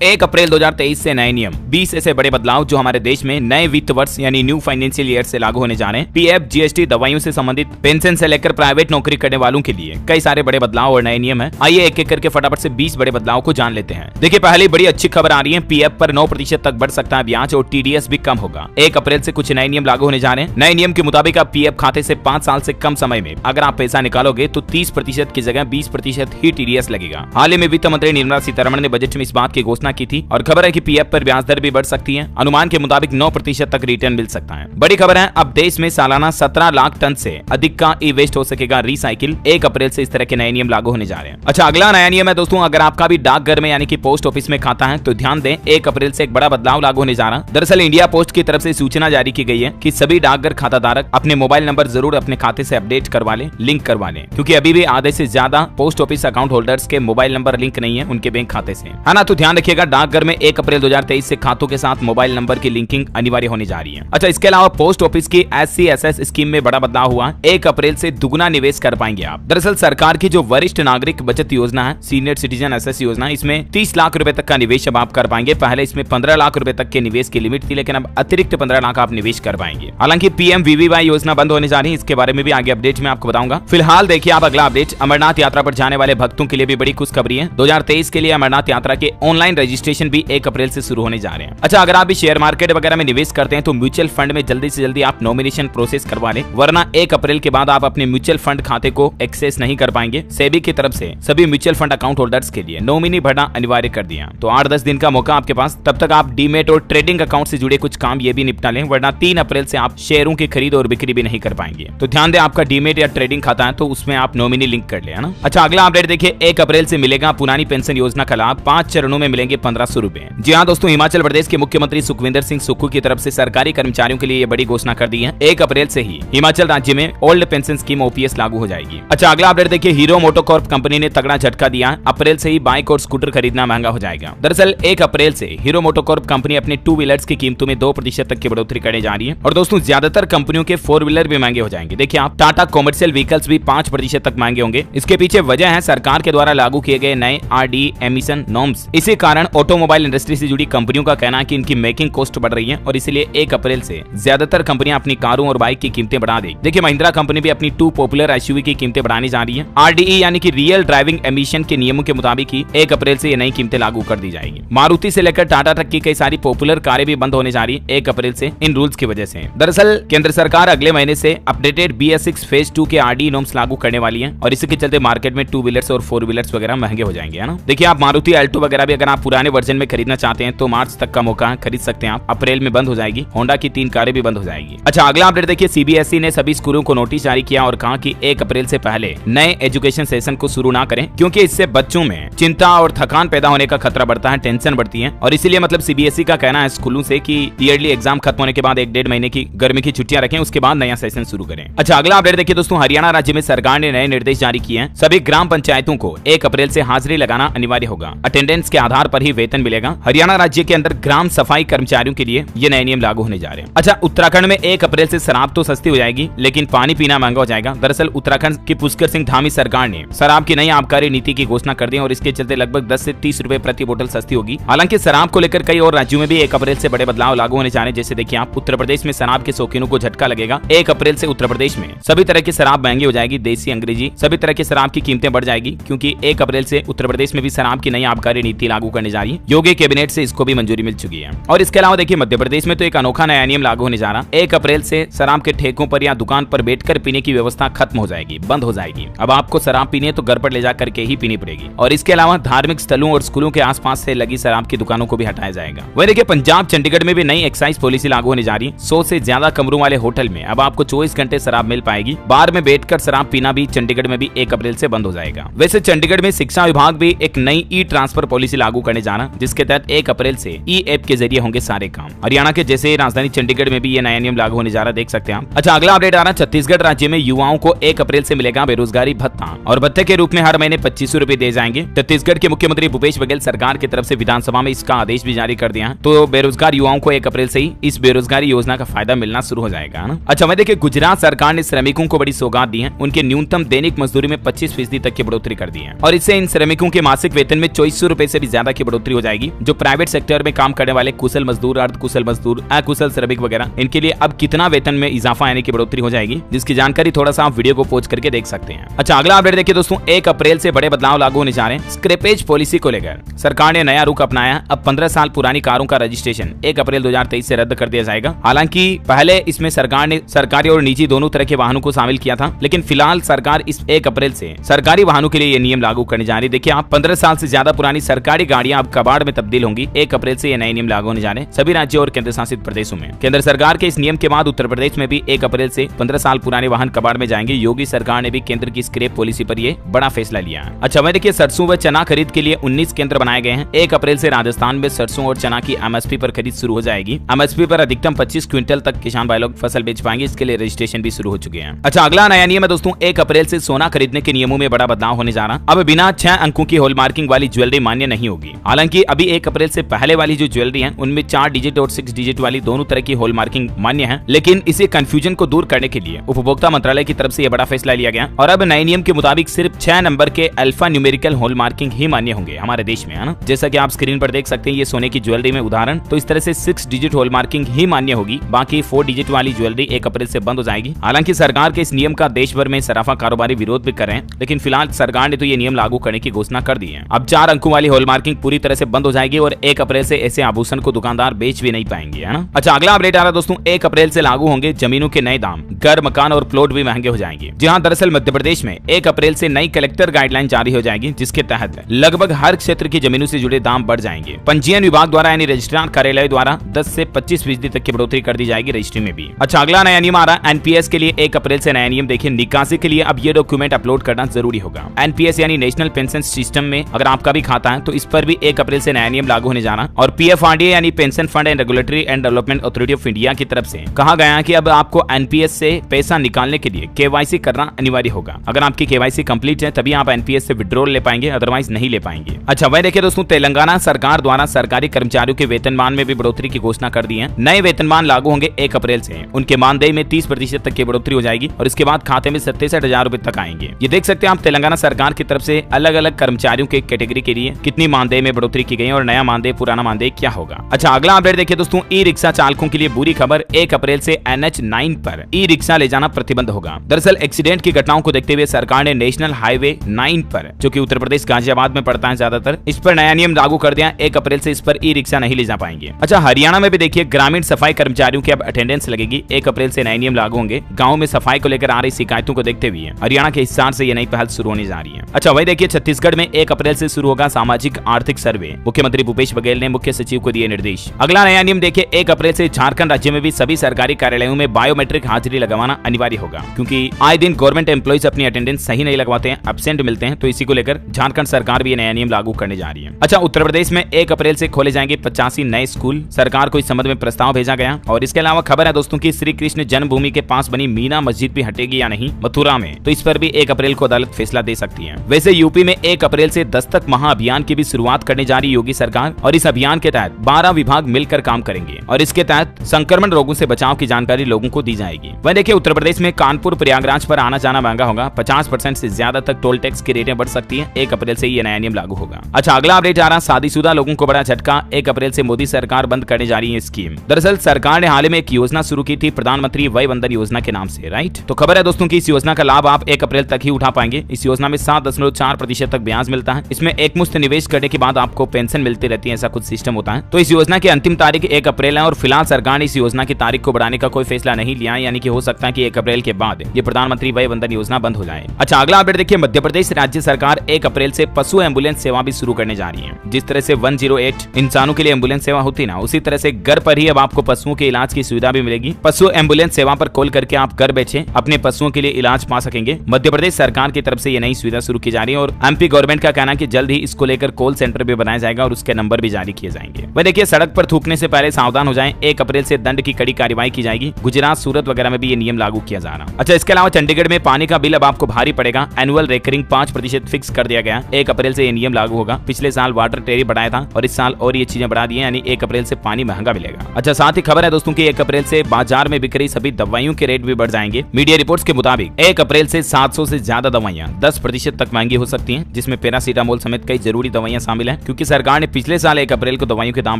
1 अप्रैल 2023 से नए नियम, 20 ऐसे बड़े बदलाव जो हमारे देश में नए वित्त वर्ष यानी न्यू फाइनेंशियल ईयर से लागू होने जा रहे हैं। पीएफ, जीएसटी, दवाइयों से संबंधित, पेंशन से लेकर प्राइवेट नौकरी करने वालों के लिए कई सारे बड़े बदलाव और नए नियम है। आइए एक एक करके फटाफट से 20 बड़े बदलाव को जान लेते हैं। देखिए, पहली बड़ी अच्छी खबर आ रही है, पीएफ पर 9% तक बढ़ सकता है ब्याज और टीडीएस भी कम होगा। 1 अप्रैल से कुछ नए नियम लागू होने जा रहे हैं। नए नियम के मुताबिक आप पीएफ खाते से 5 साल से कम समय में अगर आप पैसा निकालोगे तो 30% की जगह 20% ही टीडीएस लगेगा। हाल ही में वित्त मंत्री निर्मला सीतारमण ने बजट में इस बात की घोषणा की थी और खबर है कि पीएफ पर ब्याज दर भी बढ़ सकती है। अनुमान के मुताबिक 9% तक रिटर्न मिल सकता है। बड़ी खबर है, अब देश में सालाना 17 लाख टन से अधिक का ई वेस्ट हो सकेगा रिसाइकिल। 1 अप्रैल से इस तरह के नए नियम लागू होने जा रहे हैं। अच्छा, अगला नया नियम है दोस्तों, अगर आपका भी डाकघर में यानी कि पोस्ट ऑफिस में खाता है तो ध्यान दें, 1 अप्रैल से एक बड़ा बदलाव लागू होने जा रहा है। दरअसल इंडिया पोस्ट की तरफ से सूचना जारी की गई है कि सभी डाकघर खाताधारक अपने मोबाइल नंबर जरूर अपने खाते से अपडेट करवा लें, लिंक करवा लें, क्योंकि अभी भी आधे से ज्यादा पोस्ट ऑफिस अकाउंट होल्डर्स के मोबाइल नंबर लिंक नहीं है उनके बैंक खाते से, है ना। तो ध्यान रखिएगा, डाकघर में 1 अप्रैल 2023 से खातों के साथ मोबाइल नंबर की लिंकिंग अनिवार्य होने जा रही है। अच्छा, इसके अलावा पोस्ट ऑफिस की SCSS स्कीम में बड़ा बदलाव हुआ। 1 अप्रैल से दुगुना निवेश कर पाएंगे आप। दरअसल सरकार की जो वरिष्ठ नागरिक बचत योजना है, सीनियर सिटीजन एसएस योजना, इसमें 30 लाख रुपए तक का निवेश अब आप कर पाएंगे। पहले इसमें 15 लाख रुपए तक के निवेश की लिमिट थी, लेकिन अब अतिरिक्त 15 लाख आप निवेश कर पाएंगे। हालांकि PMVVY योजना बंद होने जा रही है, इसके बारे में भी आगे अपडेट में आपको बताऊंगा। फिलहाल देखिए आप अगला अपडेट, अमरनाथ यात्रा पर जाने वाले भक्तों के लिए भी बड़ी खुशखबरी है। 2023 के लिए अमरनाथ यात्रा के ऑनलाइन रजिस्ट्रेशन भी 1 अप्रैल से शुरू होने जा रहे हैं। अच्छा, अगर आप भी शेयर मार्केट वगैरह में निवेश करते हैं तो म्यूचुअल फंड में जल्दी से जल्दी आप नॉमिनेशन प्रोसेस करवा लें, वरना 1 अप्रैल के बाद आप अपने म्यूचुअल फंड खाते को एक्सेस नहीं कर पाएंगे। सेबी की तरफ से सभी म्यूचुअल फंड अकाउंट होल्डर्स के लिए नॉमिनी भरना अनिवार्य कर दिया। तो 8-10 दिन का मौका आपके पास, तब तक आप डीमेट और ट्रेडिंग अकाउंट से जुड़े कुछ काम ये भी निपटा लें, वरना 3 अप्रैल से आप शेयरों की खरीद और बिक्री भी नहीं कर पाएंगे। तो ध्यान दें, आपका डीमेट या ट्रेडिंग खाता है तो उसमें आप नॉमिनी लिंक कर ले, है ना। अच्छा, अगला अपडेट देखिए, 1 अप्रैल से मिलेगा पुरानी पेंशन योजना का लाभ। 5 चरणों में मिलेंगे 1500 रुपए। जी हाँ दोस्तों, हिमाचल प्रदेश के मुख्यमंत्री सुखविंदर सिंह सुक्खू की तरफ से सरकारी कर्मचारियों के लिए ये बड़ी घोषणा कर दी है। 1 अप्रैल से ही हिमाचल राज्य में ओल्ड पेंशन स्कीम OPS लागू हो जाएगी। अच्छा, अगला अपडेट देखिए, हीरो मोटोकॉर्प कंपनी ने तगड़ा झटका दिया। अप्रैल से ही बाइक और स्कूटर खरीदना महंगा हो जाएगा। दरअसल 1 अप्रैल से हीरो मोटोकॉर्प कंपनी अपने 2 व्हीलर्स की कीमतों में 2% तक की बढ़ोतरी करने जा रही है। और दोस्तों, ज्यादातर कंपनियों के 4 व्हीलर भी महंगे हो जाएंगे। देखिए आप, टाटा कॉमर्शियल व्हीकल्स भी 5% तक महंगे होंगे। इसके पीछे वजह है सरकार के द्वारा लागू किए गए नए RDE एमिशन नॉर्म्स। इसी कारण ऑटोमोबाइल इंडस्ट्री से जुड़ी कंपनियों का कहना है कि इनकी मेकिंग कॉस्ट बढ़ रही है और इसलिए 1 अप्रैल से ज्यादातर कंपनियां अपनी कारों और बाइक की कीमतें बढ़ा देगी। देखिए, महिंद्रा कंपनी भी अपनी 2 पॉपुलर SUV की कीमतें बढ़ाने जा रही है। RDE यानी कि रियल ड्राइविंग एमिशन के नियमों के मुताबिक ही 1 अप्रैल से ये नई कीमतें लागू कर दी जाएगी। मारुति से लेकर टाटा तक की कई सारी पॉपुलर कारें भी बंद होने जा रही है 1 अप्रैल से, इन रूल्स की वजह से। दरअसल केंद्र सरकार अगले महीने से अपडेटेड BS6 फेज 2 के RDE नॉर्म्स लागू करने वाली है और इसी के चलते मार्केट में 2 व्हीलर्स और 4 व्हीलर्स वगैरह महंगे हो जाएंगे, है ना। देखिए आप, मारुति अल्टो वगैरह भी अगर आप पुराने वर्जन में खरीदना चाहते हैं तो मार्च तक का मौका खरीद सकते हैं आप। अप्रैल में बंद हो जाएगी। होंडा की 3 कारें भी बंद हो जाएगी। अच्छा, अगला अपडेट देखिए, CBSE ने सभी स्कूलों को नोटिस जारी किया और कहा कि 1 अप्रैल से पहले नए एजुकेशन सेशन को शुरू ना करें, क्योंकि इससे बच्चों में चिंता और थकान पैदा होने का खतरा बढ़ता है, टेंशन बढ़ती है। और इसीलिए मतलब CBSE का कहना है स्कूलों से कि ईयरली एग्जाम खत्म होने के बाद 1-1.5 महीने की गर्मी की छुट्टियां रखें, उसके बाद नया सेशन शुरू करें। अच्छा, अगला अपडेट देखिए दोस्तों, हरियाणा राज्य में सरकार ने नए निर्देश जारी किए हैं। सभी ग्राम पंचायतों को 1 अप्रैल से हाजिरी लगाना अनिवार्य होगा। अटेंडेंस के आधार पर ही वेतन मिलेगा। हरियाणा राज्य के अंदर ग्राम सफाई कर्मचारियों के लिए ये नए नियम लागू होने जा रहे हैं। अच्छा, उत्तराखंड में 1 अप्रैल से शराब तो सस्ती हो जाएगी, लेकिन पानी पीना महंगा हो जाएगा। दरअसल उत्तराखंड की पुष्कर सिंह धामी सरकार ने शराब की नई आबकारी नीति की घोषणा कर दी और इसके चलते लगभग 10 से 30 रुपए प्रति बोतल सस्ती होगी। हालांकि शराब को लेकर कई और राज्यों में भी 1 अप्रैल से बड़े बदलाव लागू होने जा रहे हैं। जैसे देखिए आप, उत्तर प्रदेश में शराब के शौकीनों को झटका लगेगा। 1 अप्रैल से उत्तर प्रदेश में सभी तरह की शराब महंगी हो जाएगी। देसी, अंग्रेजी सभी तरह की शराब की कीमतें बढ़ जाएगी, क्योंकि 1 अप्रैल से उत्तर प्रदेश में भी शराब की नई आबकारी नीति लागू करने जा रही है। योगी कैबिनेट से इसको भी मंजूरी मिल चुकी है। और इसके अलावा देखिए, मध्य प्रदेश में तो एक अनोखा नया नियम लागू होने जा रहा है। 1 अप्रैल से शराब के ठेकों पर या दुकान पर बैठकर पीने की व्यवस्था खत्म हो जाएगी, बंद हो जाएगी। अब आपको शराब पीनी है तो घर पर ले जाकर के ही पीनी पड़ेगी। और इसके अलावा धार्मिक स्थलों और स्कूलों के आसपास से लगी शराब की दुकानों को भी हटाया जाएगा। वही देखिए, पंजाब चंडीगढ़ में भी नई एक्साइज पॉलिसी लागू होने जा रही है। 100 से ज्यादा कमरों वाले होटल में अब आपको 24 घंटे शराब मिल पाएगी। बार में बैठकर शराब पीना भी चंडीगढ़ में भी 1 अप्रैल से बंद हो जाएगा। वैसे चंडीगढ़ में शिक्षा विभाग भी एक नई ई-ट्रांसफर पॉलिसी लागू करने जा रहा है, जिसके तहत 1 अप्रैल से ई-ऐप के जरिए होंगे सारे काम। हरियाणा के जैसे राजधानी चंडीगढ़ में भी ये नया नियम लागू होने जा रहा है, देख सकते हैं आप। अच्छा, अगला अपडेट आ रहा है, छत्तीसगढ़ राज्य में युवाओं को 1 अप्रैल से मिलेगा बेरोजगारी भत्ता और भत्ते के रूप में हर महीने 2500 रुपए दिए जाएंगे। छत्तीसगढ़ के मुख्यमंत्री भूपेश बघेल सरकार की तरफ से विधानसभा में इसका आदेश भी जारी कर दिया है। तो बेरोजगार युवाओं को 1 अप्रैल से ही इस बेरोजगारी योजना का फायदा मिलना शुरू हो जाएगा ना। अच्छा, मैं देखिए, गुजरात सरकार ने श्रमिकों को बड़ी सौगात दी है। उनके न्यूनतम दैनिक मजदूरी में 25% तक की बढ़ोतरी कर दी है और इससे इन श्रमिकों के मासिक वेतन में 2400 रुपए से भी ज्यादा की बढ़ोतरी हो जाएगी। जो प्राइवेट सेक्टर में काम करने वाले कुशल मजदूर, अर्धकुशल मजदूर, अकुशल श्रमिक वगैरह, इनके लिए अब कितना वेतन में इजाफा यानी कि बढ़ोतरी हो जाएगी, जिसकी जानकारी थोड़ा सा आप वीडियो को पॉज करके देख सकते हैं। अच्छा, अगला अपडेट देखिए दोस्तों, 1 अप्रैल से बड़े बदलाव लागू होने जा रहे हैं। स्क्रैपेज पॉलिसी को लेकर सरकार ने नया रुख अपनाया। अब 15 साल पुरानी कारों का रजिस्ट्रेशन 1 अप्रैल 2023 से रद्द कर दिया जाएगा। हालांकि पहले इसमें सरकार ने सरकारी और निजी दोनों तरह के वाहनों को शामिल किया था, लेकिन फिलहाल सरकार इस 1 अप्रैल से सरकारी वाहनों के लिए ये नियम लागू करने जा रही है। देखिए आप 15 साल से ज्यादा पुरानी सरकारी गाड़ियां अब कबाड़ में तब्दील होंगी। 1 अप्रैल से ये नए नियम लागू होने जा रहे हैं सभी राज्यों और केंद्र शासित प्रदेशों में। केंद्र सरकार के इस नियम के बाद उत्तर प्रदेश में भी 1 अप्रैल से 15 साल पुराने वाहन कबाड़ में जाएंगे। योगी सरकार ने भी केंद्र की स्क्रैप पॉलिसी पर ये बड़ा फैसला लिया है। अच्छा, वह देखिए सरसों व चना खरीद के लिए 19 केंद्र बनाए गए हैं। 1 अप्रैल से राजस्थान में सरसों और चना की एमएसपी पर खरीद शुरू हो जाएगी। एमएसपी पर अधिकतम 25 क्विंटल तक किसान भाई लोग फसल बेच पाएंगे। इसके लिए रजिस्ट्रेशन भी शुरू हो चुके हैं। अच्छा, अगला नया नियम है दोस्तों, 1 अप्रैल से सोना खरीदने के नियमों में बड़ा बदलाव होने जा रहा। अब बिना 6 अंकों की हॉलमार्किंग वाली ज्वेलरी मान्य नहीं होगी। हालांकि अभी 1 अप्रैल से पहले वाली जो ज्वेलरी है उनमें 4 डिजिट और 6 डिजिट वाली दोनों तरह की हॉलमार्किंग मान्य है, लेकिन इसे कंफ्यूजन को दूर करने के लिए उपभोक्ता मंत्रालय की तरफ से यह बड़ा फैसला लिया गया और अब नए नियम के मुताबिक सिर्फ 6 नंबर के अल्फा न्यूमेरिकल हॉलमार्किंग ही मान्य होंगे हमारे देश में, है ना। जैसा कि आप स्क्रीन पर देख सकते हैं ये सोने की ज्वेलरी में उदाहरण, तो इस तरह से 6 डिजिट हॉलमार्किंग ही मान्य होगी। बाकी 4 डिजिट वाली ज्वेलरी 1 अप्रैल से बंद हो जाएगी। हालांकि सरकार के इस नियम का देश भर में सराफा कारोबारी विरोध भी कर रहे हैं, लेकिन फिलहाल सरकार ने तो ये नियम लागू करने की घोषणा कर दी है। अब 4 अंकों वाली हॉलमार्किंग पूरी तरह से बंद हो जाएगी और 1 अप्रैल से ऐसे आभूषण को दुकानदार बेच भी नहीं पाएंगे, है ना। अच्छा, अगला अपडेट आ रहा है दोस्तों, 1 अप्रैल से लागू होंगे जमीनों के नए दाम। घर, मकान और प्लॉट भी महंगे हो जाएंगे। जी हाँ, दरअसल मध्य प्रदेश में 1 अप्रैल से नई कलेक्टर गाइडलाइन जारी हो जाएगी, जिसके तहत लगभग हर क्षेत्र की जमीनों से जुड़े दाम बढ़ जाएंगे। पंजीयन विभाग द्वारा यानी रजिस्ट्रार कार्यालय द्वारा 10 से 25% तक की बढ़ोतरी कर दी जाएगी रजिस्ट्री में भी। अच्छा, अगला नया नियम आ रहा है एनपीएस के लिए 1 अप्रैल से नया नियम। देखिए निकासी के लिए अब ये डॉक्यूमेंट अपलोड करना जरूरी होगा। एनपीएस यानी नेशनल पेंशन सिस्टम में अगर आपका भी खाता है तो इस पर भी 1 अप्रैल से नया नियम लागू होने जाना। और पीएफआरडीए यानी pension fund and regulatory and development authority of India की तरफ से कहा गया है कि अब आपको एनपीएस से पैसा निकालने के लिए केवाईसी करना अनिवार्य होगा। अगर आपकी केवाईसी कंप्लीट है तभी आप एनपीएस से विड्रॉल ले पाएंगे, अदरवाइज नहीं ले पाएंगे। अच्छा, वह देखिए दोस्तों, तेलंगाना सरकार द्वारा सरकारी कर्मचारियों के वेतनमान में भी बढ़ोतरी की घोषणा कर दी है। नए वेतनमान लागू होंगे 1 अप्रैल से। उनके मानदेय में 30% तक की बढ़ोतरी हो जाएगी और इसके बाद खाते में 67,000 रुपए तक आएंगे। ये देख सकते हैं आप तेलंगाना सरकार की तरफ से अलग अलग कर्मचारियों के कैटेगरी के लिए कितनी मानदेय में बढ़ोतरी की गई और नया मानदेय पुराना मानदेय क्या होगा। अच्छा, अगला अपडेट देखिए दोस्तों, ई रिक्शा चालकों के लिए बुरी खबर। 1 अप्रैल से NH9 पर ई रिक्शा ले जाना प्रतिबंध होगा। दरअसल एक्सीडेंट की घटनाओं को देखते हुए सरकार ने नेशनल हाईवे 9 पर, जो कि उत्तर प्रदेश गाजियाबाद में पड़ता है ज्यादातर, इस पर नया नियम लागू कर दिया। 1 अप्रैल से इस पर ई रिक्शा नहीं ले जा पाएंगे। अच्छा, हरियाणा में भी देखिए ग्रामीण सफाई कर्मचारियों की अब अटेंडेंस लगेगी। 1 अप्रैल से नए नियम लागू होंगे। गाँव में सफाई को लेकर आ रही शिकायतों को देखते हुए हरियाणा के हिसार से ये नई पहल शुरू होने जा रही है। अच्छा, वही देखिए छत्तीसगढ़ में 1 अप्रैल से शुरू होगा सामाजिक आर्थिक सर्वे। मुख्यमंत्री भूपेश बघेल ने मुख्य सचिव को दिए निर्देश। अगला नया नियम देखिए, 1 अप्रैल से झारखंड राज्य में भी सभी सरकारी कार्यालयों में बायोमेट्रिक हाजिरी लगवाना अनिवार्य होगा, क्योंकि आए दिन गवर्नमेंट एम्प्लॉइज अपनी अटेंडेंस सही नहीं लगवाते हैं, एब्सेंट मिलते हैं। तो इसी को लेकर झारखंड सरकार भी नया नियम लागू करने जा रही है। अच्छा, उत्तर प्रदेश में 1 अप्रैल से खोले जाएंगे 85 नए स्कूल। सरकार को इस संबंध में प्रस्ताव भेजा गया। और इसके अलावा खबर है दोस्तों की श्री कृष्ण जन्मभूमि के पास बनी मीना मस्जिद भी हटेगी या नहीं मथुरा में, तो इस पर भी 1 अप्रैल को अदालत फैसला दे सकती है। वैसे यूपी में 1 अप्रैल से दस्तक महाअभियान की भी शुरुआत करने जा रही योगी सरकार और इस अभियान के तहत 12 विभाग मिलकर काम करेंगे और इसके तहत संक्रमण रोगों से बचाव की जानकारी लोगों को दी जाएगी। वह देखिए उत्तर प्रदेश में कानपुर प्रयागराज पर आना जाना महंगा होगा। 50% से ज्यादा तक टोल टैक्स की रेटें बढ़ सकती है। 1 अप्रैल से ये नया नियम लागू होगा। अच्छा, अगला अपडेट आ रहा, शादीशुदा लोगों को बड़ा झटका। 1 अप्रैल से मोदी सरकार बंद करने जा रही है स्कीम। दरअसल सरकार ने हाल ही में एक योजना शुरू की थी, प्रधानमंत्री वय वंदन योजना के नाम से, राइट। तो खबर है दोस्तों की इस योजना का लाभ आप 1 अप्रैल तक ही उठा पाएंगे। इस योजना में 7.4% तक ब्याज मिलता है। इसमें एक मुश्त निवेश करने के बाद आपको पेंशन मिलती रहती है, ऐसा कुछ सिस्टम होता है। तो इस योजना की अंतिम तारीख 1 अप्रैल है और फिलहाल सरकार ने इस योजना की तारीख को बढ़ाने का कोई फैसला नहीं लिया, यानी कि हो सकता है कि 1 अप्रैल के बाद ये प्रधानमंत्री वय वंदन योजना बंद हो जाए। अच्छा, अगला अपडेट देखिए, मध्य प्रदेश राज्य सरकार 1 अप्रैल से पशु एम्बुलेंस सेवा भी शुरू करने जा रही है। जिस तरह से 108 इंसानों के लिए एम्बुलेंस सेवा होती है ना, उसी तरह से घर पर ही अब आपको पशुओं के इलाज की सुविधा भी मिलेगी। पशु एम्बुलेंस सेवा पर कॉल करके आप घर बैठे अपने पशुओं के लिए इलाज पा सकेंगे। मध्य प्रदेश सरकार की तरफ से ये नई सुविधा शुरू की जा रही है और एमपी गवर्नमेंट का कहना है कि जल्द ही इसको लेकर कॉल सेंटर भी बनाया जाएगा और उसके नंबर भी जारी किए जाएंगे। वह देखिए, सड़क पर थूकने से पहले सावधान हो जाएं। 1 अप्रैल से दंड की कड़ी कार्रवाई की जाएगी। गुजरात, सूरत वगैरह में भी ये नियम लागू किया जा रहा। अच्छा, इसके अलावा चंडीगढ़ में पानी का बिल अब आपको भारी पड़ेगा। एनुअल रेकरिंग 5% फिक्स कर दिया गया। 1 अप्रैल से ये नियम लागू होगा। पिछले साल वाटर टैरिफ बढ़ाया था और इस साल और ये चीजें बढ़ा दी है, यानी 1 अप्रैल से पानी महंगा मिलेगा। अच्छा, साथ ही खबर है दोस्तों की 1 अप्रैल से बाजार में बिक रही सभी दवाइयों के रेट भी बढ़ जाएंगे। मीडिया रिपोर्ट्स के मुताबिक 1 अप्रैल से 700 से ज्यादा दवाइयां 10% तक महंगी हो सकती हैं, जिसमें पैरासीटामोल समेत कई जरूरी दवाइयां शामिल हैं। क्योंकि सरकार ने पिछले साल 1 अप्रैल को दवाइयों के दाम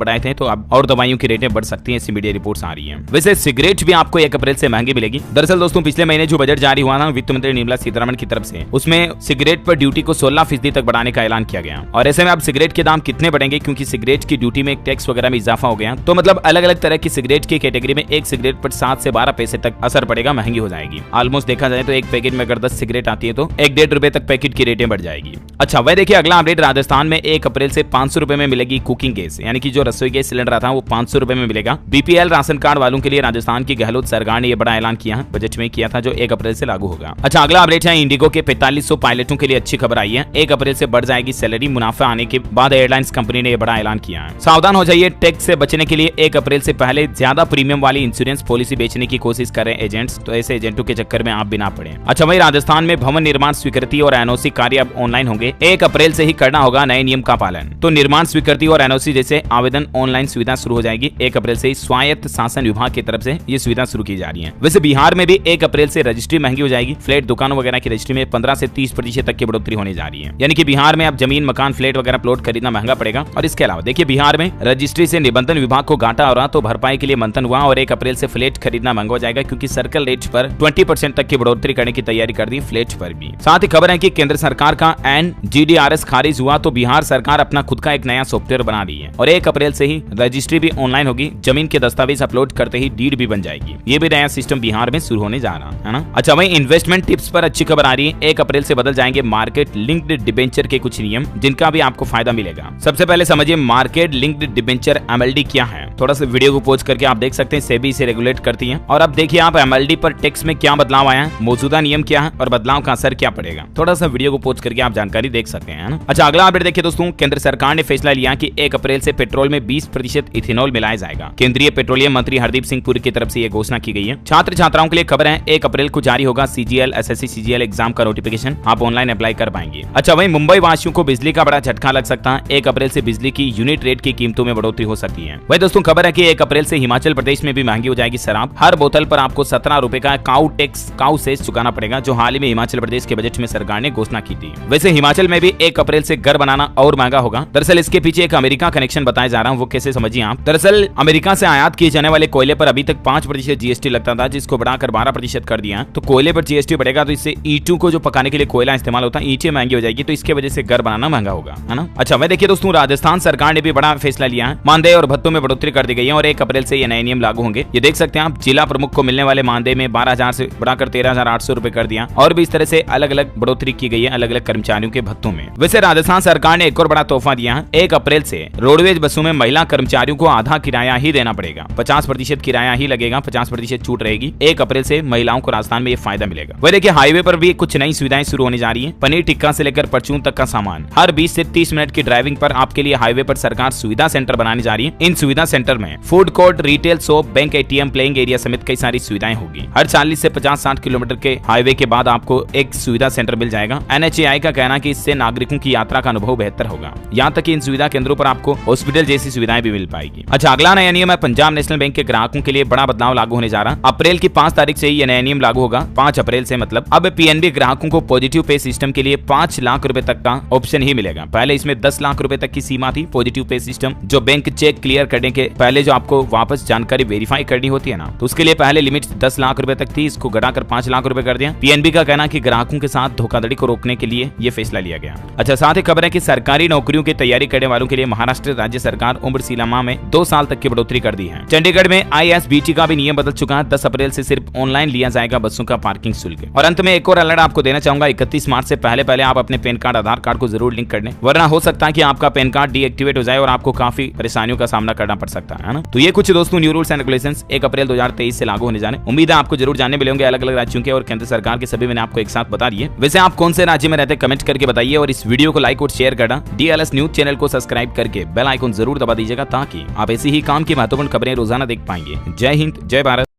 बढ़ाए थे, तो अब और दवाइयों की रेटें बढ़ सकती हैं, ऐसी मीडिया रिपोर्ट्स आ रही हैं। वैसे सिगरेट भी आपको 1 अप्रैल से महंगी मिलेगी। दरअसल दोस्तों पिछले महीने जो बजट जारी हुआ ना वित्त मंत्री निर्मला सीतारमण की तरफ से, उसमें सिगरेट पर ड्यूटी को 16% तक बढ़ाने का ऐलान किया गया। और ऐसे में अब सिगरेट के दाम कितने बढ़ेंगे, क्योंकि सिगरेट की ड्यूटी में टैक्स वगैरह में इजाफा हो गया, तो मतलब अलग अलग तरह की सिगरेट की कैटेगरी में एक सिगरेट पर 7 से 12 पैसे तक असर पड़ेगा, महंगी हो जाएगी। ऑलमोस्ट देखा जाए तो एक पैकेट में अगर 10 सिगरेट आती है तो 1-1.5 रुपए तक पैकेट की रेटें बढ़ जाएगी। अच्छा वह देखिए अगला अपडेट, राजस्थान में 1 अप्रैल से 500 रुपए में मिलेगी कुकिंग गैस, यानी कि जो रसोई गैस सिलेंडर आता है वो 500 रुपए में मिलेगा। बीपीएल राशन कार्ड वालों के लिए राजस्थान की गहलोत सरकार ने यह बड़ा ऐलान किया, बजट में किया था, जो 1 अप्रैल से लागू होगा। अच्छा अगला अपडेट है, इंडिगो के 4500 पायलटों के लिए अच्छी खबर आई है। 1 अप्रैल से बढ़ जाएगी सैलरी, मुनाफा आने के बाद एयरलाइंस कंपनी ने यह बड़ा ऐलान किया है। सावधान हो जाइए, टैक्स से बचने के लिए 1 अप्रैल से पहले ज्यादा प्रीमियम वाली इंश्योरेंस पॉलिसी बेचने की कोशिश करें एजेंट्स, तो ऐसे एजेंटों के चक्कर में आप भी ना पड़े। अच्छा वही राजस्थान में भवन निर्माण स्वीकृति और एनओसी कार्य अब ऑनलाइन होंगे। 1 अप्रैल से ही करना होगा नए नियम का पालन, तो निर्माण स्वीकृति और एनओसी जैसे आवेदन ऑनलाइन सुविधा शुरू हो जाएगी। 1 अप्रैल से स्वायत्त शासन विभाग की तरफ से ये सुविधा शुरू की जा रही है। वैसे बिहार में भी 1 अप्रैल से रजिस्ट्री महंगी हो जाएगी। फ्लैट दुकानों वगैरह की रजिस्ट्री में 15 से 30% तक की बढ़ोतरी होने जा रही है, यानी कि बिहार में अब जमीन मकान फ्लैट वगैरह प्लॉट खरीदना महंगा पड़ेगा। और इसके अलावा देखिए बिहार में रजिस्ट्री से निबंधन विभाग को घाटा हो रहा, तो भरपाई के लिए मंथन हुआ और 1 अप्रैल से फ्लैट खरीदना महंगा हो जाएगा, क्योंकि सर्कल रेट पर 20% तक की बढ़ोतरी करने की तैयारी कर दी फ्लैट पर भी। साथ ही खबर है कि केंद्र सरकार का NGDRS खारिज हुआ, तो बिहार सरकार अपना खुद का एक नया सॉफ्टवेयर बना रही है और 1 अप्रैल से ही रजिस्ट्री भी ऑनलाइन होगी। जमीन के दस्तावेज अपलोड करते ही डीड भी बन जाएगी। ये भी नया सिस्टम बिहार में शुरू होने जा रहा है ना। अच्छा वही इन्वेस्टमेंट टिप्स पर अच्छी खबर आ रही है। 1 अप्रैल से बदल जाएंगे मार्केट लिंक्ड डिबेंचर के कुछ नियम, जिनका भी आपको फायदा मिलेगा। सबसे पहले समझिए मार्केट लिंक्ड डिबेंचर MLD क्या है। थोड़ा सा वीडियो को पॉज करके आप देख सकते हैं, सेबी इसे रेगुलेट करती है। और अब देखिए आप MLD पर टैक्स में क्या बदलाव आया है, मौजूदा नियम क्या है और बदलाव का असर क्या पड़ेगा। थोड़ा सा वीडियो को पॉज करके आप जानकारी देख सकते हैं ना। अच्छा अगला अपडेट देखिए दोस्तों, केंद्र सरकार ने फैसला लिया कि 1 अप्रैल से पेट्रोल में 20% इथेनॉल मिलाया जाएगा। केंद्रीय पेट्रोलियम मंत्री हरदीप सिंह पुरी की तरफ से यह घोषणा की गई है। छात्र छात्राओं के लिए खबर है, 1 अप्रैल को जारी होगा CGL SSC CGL एग्जाम का नोटिफिकेशन, आप ऑनलाइन अप्लाई कर पाएंगे। अच्छा वही मुंबई वासियों को बिजली का बड़ा झटका लग सकता है। 1 अप्रैल से बिजली की यूनिट रेट की कीमतों में बढ़ोतरी हो सकती है। वही दोस्तों खबर है कि 1 अप्रैल से हिमाचल प्रदेश में भी महंगी हो जाएगी शराब। हर बोतल पर आपको 17 रुपए का काउ सेस चुकाना पड़ेगा, जो हाल ही में हिमाचल प्रदेश के बजट में सरकार ने घोषणा की थी। वैसे हिमाचल में भी 1 अप्रैल से घर बनाना और महंगा होगा। दरअसल इसके पीछे एक अमेरिका कनेक्शन बताया जा रहा है, वो कैसे समझिए आप। दरअसल अमेरिका से आयात किए जाने वाले कोयले पर अभी तक 5% GST लगता था, जिसको बढ़ाकर 12% कर दिया। तो कोयले पर GST बढ़ेगा, तो इससे ईंटों को जो पकाने के लिए कोयला इस्तेमाल होता है, ईंटें महंगी हो जाएगी, तो इसके वजह से घर बनाना महंगा होगा, है ना। अच्छा वह देखिए दोस्तों, राजस्थान सरकार ने भी बड़ा फैसला लिया है। मानदेय और भत्तों में बढ़ोतरी कर दी गई है और 1 अप्रैल से ये नए नियम लागू होंगे। ये देख सकते हैं आप, जिला प्रमुख को मिलने वाले मानदेय में 12,000 से बढ़ाकर 13,800 रुपए कर दिया। और भी इस तरह से अलग अलग बढ़ोतरी की गई है अलग अलग कर्मचारियों के भत्तों में। वैसे राजस्थान सरकार ने एक और बड़ा तोहफा दिया है। 1 अप्रैल से रोडवेज बसों में महिला कर्मचारियों को आधा किराया ही देना पड़ेगा। 50% किराया ही लगेगा, 50% छूट रहेगी। 1 अप्रैल से महिलाओं को राजस्थान में ये फायदा मिलेगा। वह देखिए हाईवे पर भी कुछ नई सुविधाएं शुरू होने जा रही है। पनीर टिक्का से लेकर परचून तक का सामान, हर 20 से 30 मिनट की ड्राइविंग पर आपके लिए हाईवे पर सरकार सुविधा सेंटर बनाने जा रही है। इन सुविधा सेंटर में food court, retail shop, bank, ATM, playing area समेत कई सारी सुविधाएं होगी। हर 40 से 50-60 किलोमीटर के हाईवे के बाद आपको एक सुविधा सेंटर मिल जाएगा। NHAI का कहना है कि इससे नागरिकों की यात्रा का अनुभव बेहतर होगा। यहाँ तक कि इन सुविधा केंद्रों पर आपको हॉस्पिटल जैसी सुविधाएं भी मिल पाएगी। अच्छा अगला नया नियम है, पंजाब नेशनल बैंक के ग्राहकों के लिए बड़ा बदलाव लागू होने जा रहा है। अप्रैल की 5 तारीख से ये नया नियम लागू होगा। 5 अप्रैल से मतलब अब PNB ग्राहकों को पॉजिटिव पे सिस्टम के लिए 5 लाख रुपए तक का ऑप्शन ही मिलेगा। पहले इसमें 10 लाख रुपए तक की सीमा थी। पॉजिटिव पे सिस्टम जो बैंक चेक क्लियर करने के पहले जो आपको वापस जानकारी वेरीफाई करनी होती है ना, तो उसके लिए पहले लिमिट 10 लाख रुपए तक थी, इसको घटाकर 5 लाख रुपए कर दिया। PNB का कहना है कि ग्राहकों के साथ धोखाधड़ी को रोकने के लिए ये फैसला लिया गया। अच्छा साथ ही खबर है कि सरकारी नौकरियों की तैयारी करने वालों के लिए महाराष्ट्र राज्य सरकार उम्र सीमा में 2 साल तक की बढ़ोतरी कर दी है। चंडीगढ़ में ISBT का भी नियम बदल चुका है। 10 अप्रैल से सिर्फ ऑनलाइन लिया जाएगा बसों का पार्किंग शुल्क। और अंत में एक और अलर्ट आपको देना चाहूंगा, 31 मार्च से पहले आप अपने पैन कार्ड, आधार कार्ड को जरूर लिंक कर लें, वरना हो सकता है कि आपका पैन कार्ड डीएक्टिवेट हो जाए और आपको काफी परेशानियों का सामना करना पड़ सकता है ना। तो ये कुछ दोस्तों न्यू रूल्स एंड रेगुलेशंस 1 अप्रैल 2023 से लागू होने जाने। उम्मीद है आपको जरूर जानने मिलेंगे अलग अलग राज्यों के और केंद्र सरकार के, सभी मैंने आपको एक साथ बता दिए। वैसे आप कौन से राज्य में रहते हैं कमेंट करके बताइए और इस वीडियो को लाइक और शेयर करना। DLS न्यूज चैनल को सब्सक्राइब करके बेल आइकन जरूर दबा दीजिएगा, ताकि आप ऐसी ही काम की महत्वपूर्ण खबरें रोजाना देख पाएंगे। जय हिंद, जय भारत।